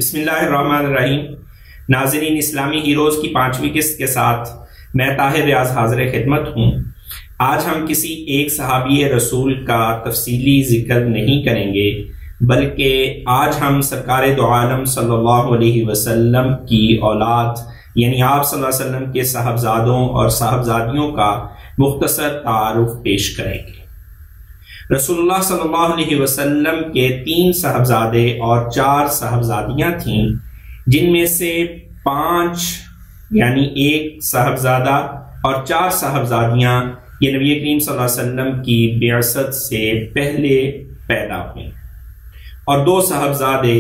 بسم اللہ الرحمن الرحیم۔ ناظرین، اسلامی ہیروز کی 5ویں قسط کے ساتھ میں طاہر ریاض حاضر خدمت ہوں۔ آج ہم کسی ایک صحابی رسول کا تفصیلی ذکر نہیں کریں گے، بلکہ آج ہم سرکار دو عالم صلی اللہ علیہ وسلم کی اولاد یعنی آپ صلی اللہ علیہ وسلم کے صاحبزادوں اور صاحبزادیوں کا مختصر تعارف پیش کریں گے۔ رسول اللہ صلی اللہ علیہ وسلم کے 3 صاحبزادے اور 4 صاحبزادیاں تھیں، جن میں سے 5 یعنی 1 صاحبزادہ اور 4 صاحبزادیاں یہ نبی کریم صلی اللہ علیہ وسلم کی بعثت سے پہلے پیدا ہوئیں، اور 2 صاحبزادے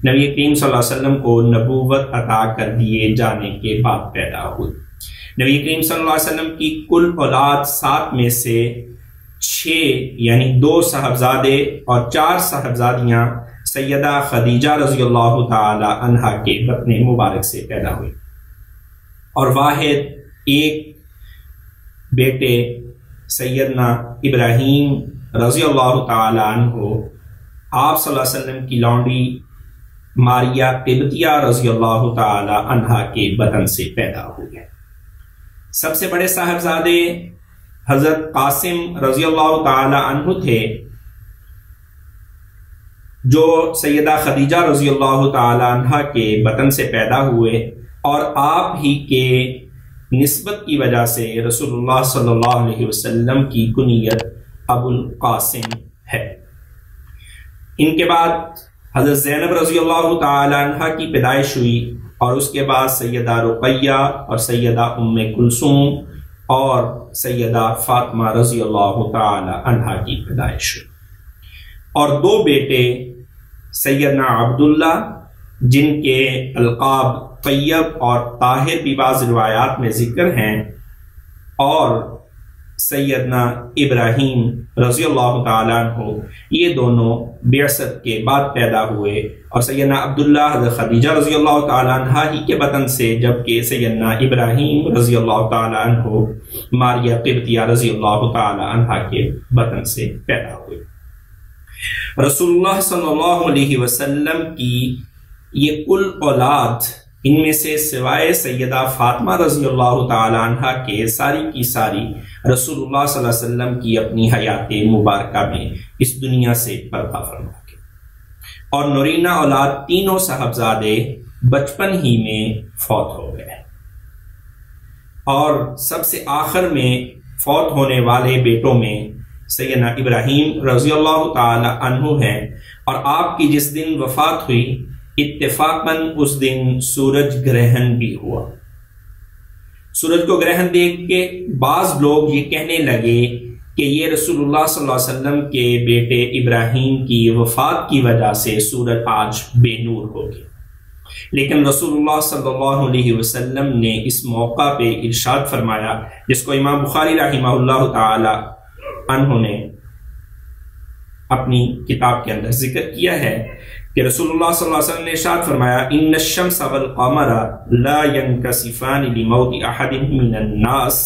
نبی کریم صلی اللہ علیہ وسلم کو نبوت عطا کر دیے جانے کے بعد پیدا ہوئے۔ نبی کریم صلی اللہ علیہ وسلم کی کل اولاد 7 میں سے 6 یعنی 2 صاحبزادے اور 4 صاحبزادیاں سیدہ خدیجہ رضی اللہ تعالی عنہا کے بطن مبارک سے پیدا ہوئی، اور واحد ایک بیٹے سیدنا ابراہیم رضی اللہ تعالی عنہ آپ صلی اللہ علیہ وسلم کی لونڈی ماریہ قبطیہ رضی اللہ تعالی عنہا کے بطن سے پیدا ہوئے۔ سب سے بڑے صاحبزادے حضرت قاسم رضی اللہ تعالی عنہ تھے، جو سیدہ خدیجہ رضی اللہ تعالی عنہ کے بطن سے پیدا ہوئے، اور آپ ہی کے نسبت کی وجہ سے رسول اللہ صلی اللہ علیہ وسلم کی کنیت ابو القاسم ہے۔ ان کے بعد حضرت زینب رضی اللہ تعالی عنہ کی پیدائش ہوئی، اور اس کے بعد سیدہ رقیہ اور سیدہ ام کلثوم اور سیدہ فاطمہ رضی اللہ تعالی عنہا کی پیدائش ہوئی، اور 2 بیٹے سیدنا عبداللہ جن کے القاب طیب اور طاہر بھی بعض روایات میں ذکر ہیں، اور سیدنا ابراہیم رضی اللہ تعالیٰ عنہ، یہ دونوں بعثت کے بعد پیدا ہوئے، اور سیدنا عبداللہ حضرت خدیجہ رضی اللہ تعالیٰ عنہ ہی کے بطن سے، جبکہ سیدنا ابراہیم رضی اللہ تعالیٰ عنہ ماریہ قبطیہ رضی اللہ تعالیٰ عنہ کے بطن سے پیدا ہوئے۔ رسول اللہ صلی اللہ علیہ وسلم کی یہ کل اولاد، ان میں سے سوائے سیدہ فاطمہ رضی اللہ تعالی عنہ کے ساری کی ساری رسول اللہ صلی اللہ علیہ وسلم کی اپنی حیات مبارکہ میں اس دنیا سے پردہ فرما گئے، اور نورینہ اولاد تینوں صاحبزادے بچپن ہی میں فوت ہو گئے، اور سب سے آخر میں فوت ہونے والے بیٹوں میں سیدنا ابراہیم رضی اللہ تعالی عنہ ہیں، اور آپ کی جس دن وفات ہوئی اتفاقاً اس دن سورج گرہن بھی ہوا۔ سورج کو گرہن دیکھ کے بعض لوگ یہ کہنے لگے کہ یہ رسول اللہ صلی اللہ علیہ وسلم کے بیٹے ابراہیم کی وفات کی وجہ سے سورج آج بے نور ہو گیا، لیکن رسول اللہ صلی اللہ علیہ وسلم نے اس موقع پہ ارشاد فرمایا، جس کو امام بخاری رحمہ اللہ تعالی عنہ نے اپنی کتاب کے اندر ذکر کیا ہے کہ رسول اللہ صلی اللہ علیہ وسلم نے ارشاد فرمایا، ان الشمس والقمر لا ينكسفان لموت احد من الناس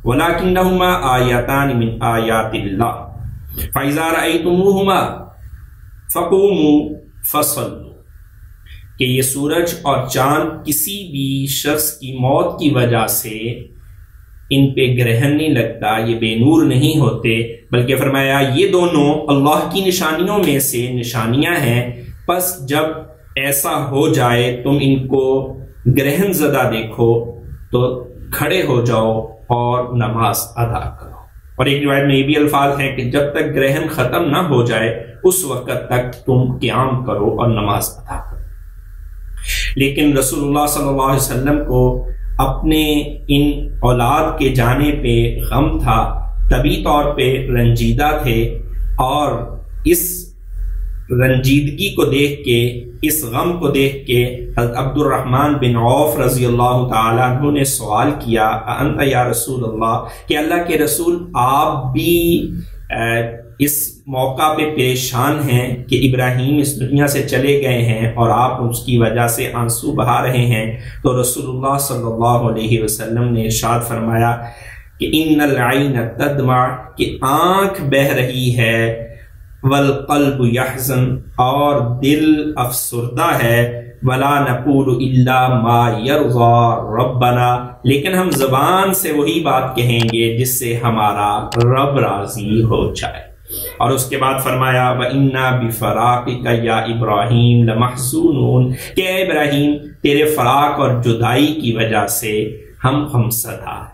ولكنهما آیاتان من آیات اللہ فاذا رأیتموهما فقوموا فصلوا، کہ یہ سورج اور چاند کسی بھی شخص کی موت کی وجہ سے ان پہ گرہن نہیں لگتا، یہ بے نور نہیں ہوتے، بلکہ فرمایا یہ دونوں اللہ کی نشانیوں میں سے نشانیاں ہیں، پس جب ایسا ہو جائے تم ان کو گرہن زدہ دیکھو تو کھڑے ہو جاؤ اور نماز ادا کرو۔ اور ایک روایت میں یہ بھی الفاظ ہیں کہ جب تک گرہن ختم نہ ہو جائے اس وقت تک تم قیام کرو اور نماز ادا کرو۔ لیکن رسول اللہ صلی اللہ علیہ وسلم کو اپنے ان اولاد کے جانے پہ غم تھا، طبی طور پہ رنجیدہ تھے، اور اس رنجیدگی کو دیکھ کے، اس غم کو دیکھ کے حضرت عبد الرحمن بن عوف رضی اللہ تعالیٰ عنہ نے سوال کیا، انت یا رسول اللہ، کہ اللہ کے رسول آپ بھی اس موقع پہ پریشان ہیں کہ ابراہیم اس دنیا سے چلے گئے ہیں اور آپ اس کی وجہ سے آنسو بہا رہے ہیں؟ تو رسول اللہ صلی اللہ علیہ وسلم نے ارشاد فرمایا کہ ان العین تدمع، کہ آنکھ بہہ رہی ہے، والقلب یحزن، اور دل افسردہ ہے، ولا نقول الا ما يرضى ربنا، لیکن ہم زبان سے وہی بات کہیں گے جس سے ہمارا رب راضی ہو جائے۔ اور اس کے بعد فرمایا وَإِنَّا بِفَرَاقِكَ يَا إِبْرَاهِيمُ لَمَحْزُونُونَ کہ اے ابراہیم تیرے فراق اور جدائی کی وجہ سے ہم غمزدہ ہیں۔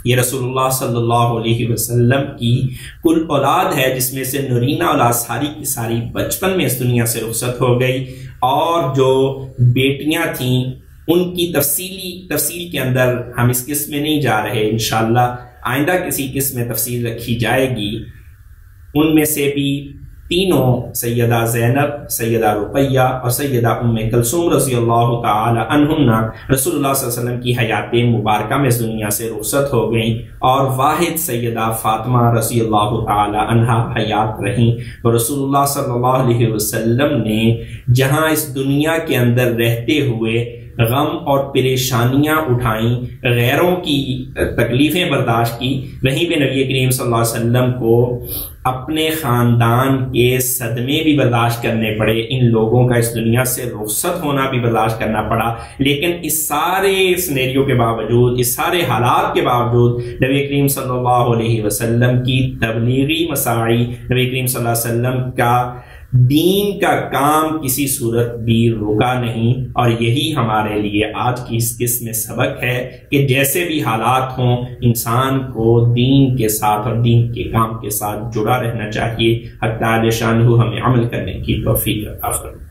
یہ رسول اللہ صلی اللہ علیہ وسلم کی کل اولاد ہے، جس میں سے نورینہ اولاد ساری کی ساری بچپن میں اس دنیا سے رخصت ہو گئی، اور جو بیٹیاں تھیں ان کی تفصیل کے اندر ہم اس قسم میں نہیں جا رہے، انشاءاللہ آئندہ کسی قسم میں تفصیل رکھی جائے گی۔ ان میں سے بھی تینوں سیدہ زینب، سیدہ رقیہ اور سیدہ ام کلثوم رضی اللہ تعالی عنہن رسول اللہ صلی اللہ علیہ وسلم کی حیات مبارکہ میں اس دنیا سے رخصت ہو گئیں، اور واحد سیدہ فاطمہ رضی اللہ تعالی عنہا حیات رہیں۔ اور رسول اللہ صلی اللہ علیہ وسلم نے جہاں اس دنیا کے اندر رہتے ہوئے غم اور پریشانیاں اٹھائیں، غیروں کی تکلیفیں برداشت کی، وہیں پہ نبی کریم صلی اللہ علیہ وسلم کو اپنے خاندان کے صدمے بھی برداشت کرنے پڑے، ان لوگوں کا اس دنیا سے رخصت ہونا بھی برداشت کرنا پڑا، لیکن اس سارے سینیریو کے باوجود، اس سارے حالات کے باوجود نبی کریم صلی اللہ علیہ وسلم کی تبلیغی مساعی، نبی کریم صلی اللہ علیہ وسلم کا دین کا کام کسی صورت بھی رکا نہیں۔ اور یہی ہمارے لیے آج کی اس قسم میں سبق ہے کہ جیسے بھی حالات ہوں انسان کو دین کے ساتھ اور دین کے کام کے ساتھ جڑا رہنا چاہیے۔ حق تعالی شانہ ہمیں عمل کرنے کی توفیق عطا فرمائے۔